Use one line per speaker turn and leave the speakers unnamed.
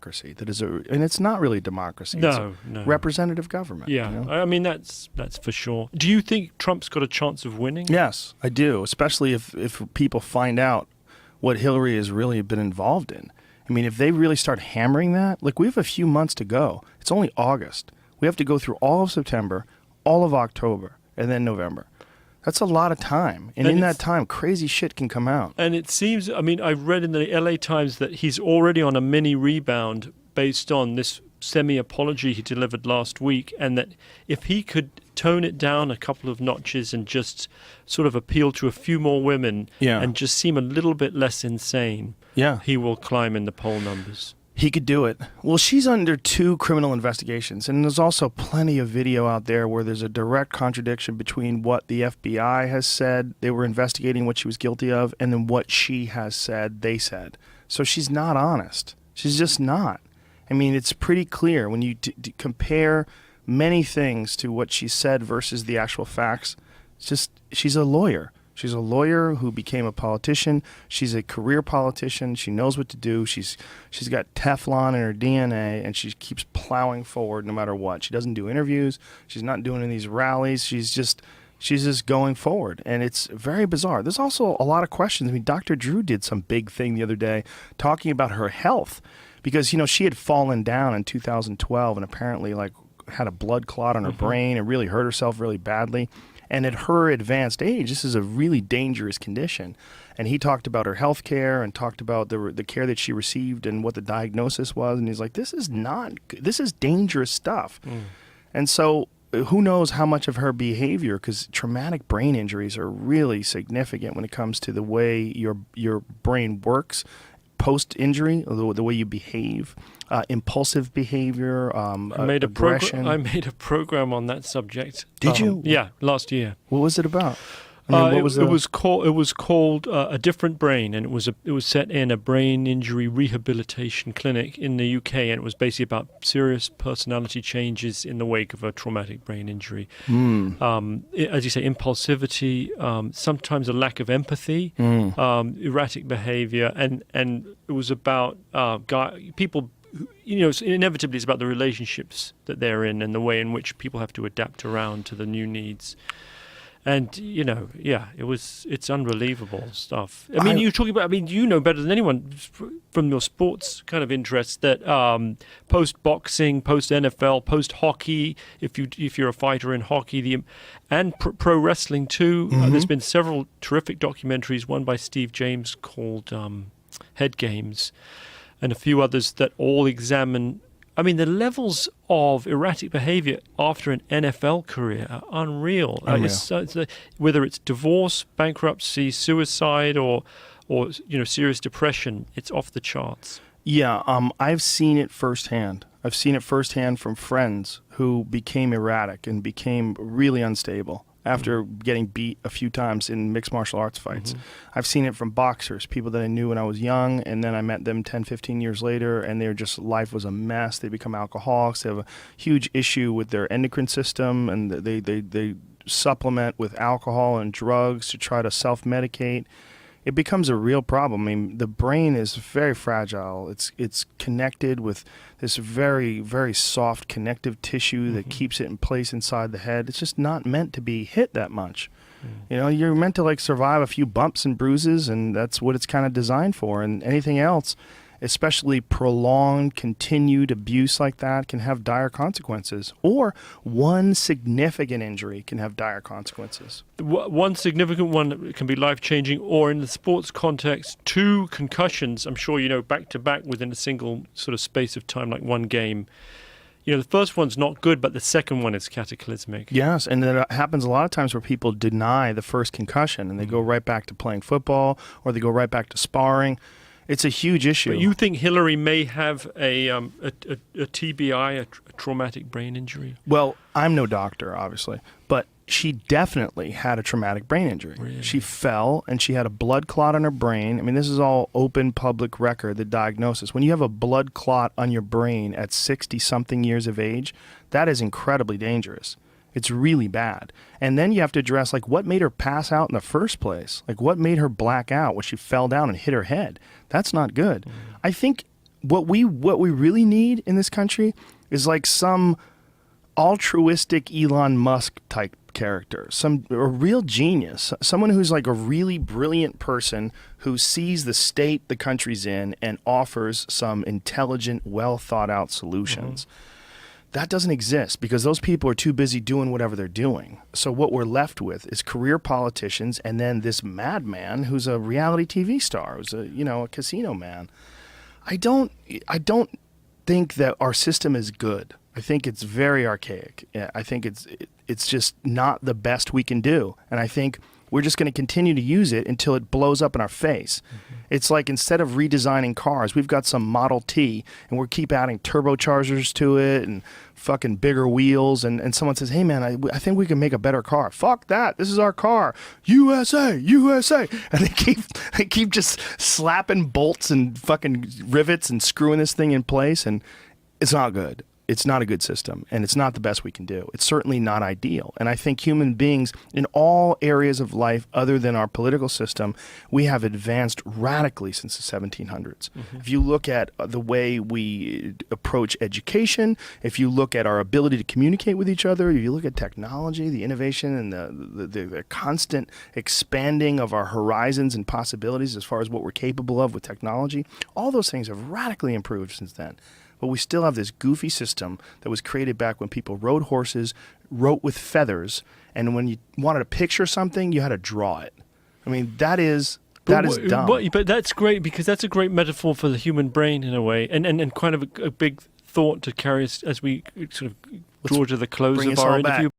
democracy. And it's not really democracy.
No.
Representative government.
Yeah,
you know?
I mean, that's for sure. Do you think Trump's got a chance of winning?
Yes, I do, especially if people find out what Hillary has really been involved in. I mean, if they really start hammering that, we have a few months to go. It's only August. We have to go through all of September, all of October, and then November. That's a lot of time. And in that time, crazy shit can come out.
And it seems, I mean, I've read in the LA Times that he's already on a mini rebound based on this semi-apology he delivered last week, and that if he could tone it down a couple of notches and just sort of appeal to a few more women and just seem a little bit less insane, he will climb in the poll numbers.
He could do it. Well, she's under 2 criminal investigations, and there's also plenty of video out there where there's a direct contradiction between what the FBI has said they were investigating what she was guilty of, and then what she has said they said. So she's not honest. She's just not. I mean, it's pretty clear when you compare many things to what she said versus the actual facts. It's just, she's a lawyer. She's a lawyer who became a politician. She's a career politician. She knows what to do. She's got Teflon in her DNA, and she keeps plowing forward no matter what. She doesn't do interviews. She's not doing any of these rallies. She's just going forward, and it's very bizarre. There's also a lot of questions. I mean, Dr. Drew did some big thing the other day talking about her health because, she had fallen down in 2012 and apparently had a blood clot on her brain and really hurt herself really badly. And at her advanced age, this is a really dangerous condition. And he talked about her health care and talked about the care that she received and what the diagnosis was. And he's like, this is dangerous stuff. And so who knows how much of her behavior, because traumatic brain injuries are really significant when it comes to the way your brain works post-injury, the way you behave, impulsive behavior, aggression.
I made a program on that subject.
Did you?
Yeah, last year.
What was it about? I mean,
it was called A Different Brain, and it was set in a brain injury rehabilitation clinic in the UK, and it was basically about serious personality changes in the wake of a traumatic brain injury. As you say, impulsivity, sometimes a lack of empathy, erratic behavior, and it was about people. Inevitably it's about the relationships that they're in and the way in which people have to adapt around to the new needs. And, it's unbelievable stuff. I mean, you're talking about, you know better than anyone from your sports kind of interests that post-boxing, post-NFL, post-hockey, if you're a fighter in hockey, and pro wrestling too, there's been several terrific documentaries, one by Steve James called Head Games, and a few others that all examine the levels of erratic behavior after an NFL career are unreal. Whether it's divorce, bankruptcy, suicide, or serious depression, it's off the charts.
Yeah, I've seen it firsthand. I've seen it firsthand from friends who became erratic and became really unstable after getting beat a few times in mixed martial arts fights. I've seen it from boxers, people that I knew when I was young, and then I met them 10, 15 years later, and life was a mess. They become alcoholics. They have a huge issue with their endocrine system, and they supplement with alcohol and drugs to try to self-medicate. It becomes a real problem. I mean, the brain is very fragile. It's connected with this very, very soft connective tissue that keeps it in place inside the head. It's just not meant to be hit that much. You're meant to survive a few bumps and bruises, and that's what it's kind of designed for. And anything else, especially prolonged, continued abuse like that, can have dire consequences. Or one significant injury can have dire consequences.
One significant one can be life-changing, or in the sports context, 2 concussions, I'm sure back to back within a single sort of space of time, like one game. The first one's not good, but the second one is cataclysmic.
Yes, and it happens a lot of times where people deny the first concussion, and they go right back to playing football, or they go right back to sparring. It's a huge issue.
But you think Hillary may have a TBI, a traumatic brain injury?
Well, I'm no doctor, obviously, but she definitely had a traumatic brain injury.
Really?
She fell, and she had a blood clot on her brain. I mean, this is all open public record, the diagnosis. When you have a blood clot on your brain at 60-something years of age, that is incredibly dangerous. It's really bad. And then you have to address, what made her pass out in the first place? What made her black out when she fell down and hit her head? That's not good. I think what we really need in this country is like some altruistic Elon Musk type character, a real genius, someone who's like a really brilliant person who sees the state the country's in and offers some intelligent, well thought out solutions. That doesn't exist because those people are too busy doing whatever they're doing. So what we're left with is career politicians and then this madman who's a reality TV star, who's a casino man. I don't think that our system is good. I think it's very archaic. I think it's just not the best we can do. And I think we're just going to continue to use it until it blows up in our face. It's like instead of redesigning cars, we've got some Model T and we keep adding turbochargers to it and fucking bigger wheels. And someone says, hey man, I think we can make a better car. Fuck that. This is our car. USA, USA. And they keep just slapping bolts and fucking rivets and screwing this thing in place. And it's not good. It's not a good system, and it's not the best we can do. It's certainly not ideal. And I think human beings in all areas of life other than our political system, we have advanced radically since the 1700s. If you look at the way we approach education, if you look at our ability to communicate with each other, if you look at technology, the innovation, and the constant expanding of our horizons and possibilities as far as what we're capable of with technology, all those things have radically improved since then. But we still have this goofy system that was created back when people rode horses, wrote with feathers, and when you wanted to picture something, you had to draw it. I mean, that is dumb.
But that's great because that's a great metaphor for the human brain in a way, and kind of a big thought to carry us as we sort of draw to the close of our interview.